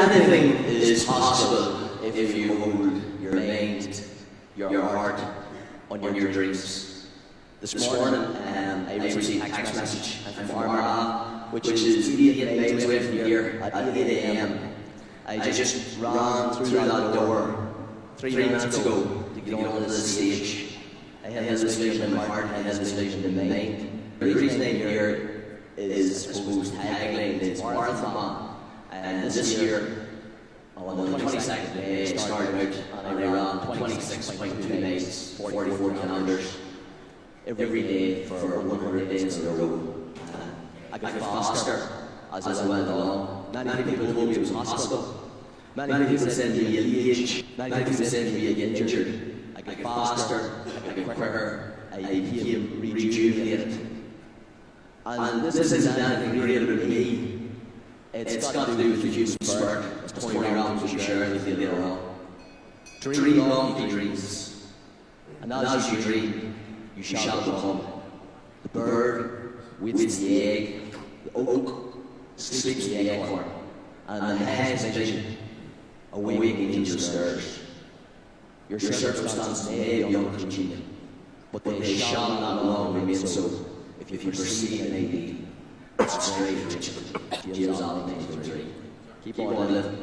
Anything is possible if you hold your mind, your heart on your dreams. This morning, I received a text message from Armagh, which is 88 miles away from here, at 8 AM. I just ran through that door 3 minutes ago to get onto the stage. I had this vision in my heart, I had this vision in my mind. The reason I'm here is, I suppose, tagline is marathon. And this year, on the 22nd of May, I started out and I ran 26.2 miles, 44 kilometres every day for 100 days in a row. I got faster as I went along. Many people told me it was impossible. Many people said to me, you'll age. Many people said to me, you get injured. I got faster, I got quicker, I became rejuvenated. And this isn't anything great about me. It's got to do with the human spirit, as Tony Robbins will share with you later on. Dream lofty dreams, and as you dream, you shall become. The bird waits the egg, the oak sleeps the acorn, and the head's vision awaking angel stirs. Your circumstances may be uncongenial, but they shall not long remain so if you perceive an idea. It's straight reaching. James Allen, 1923. Keep on living.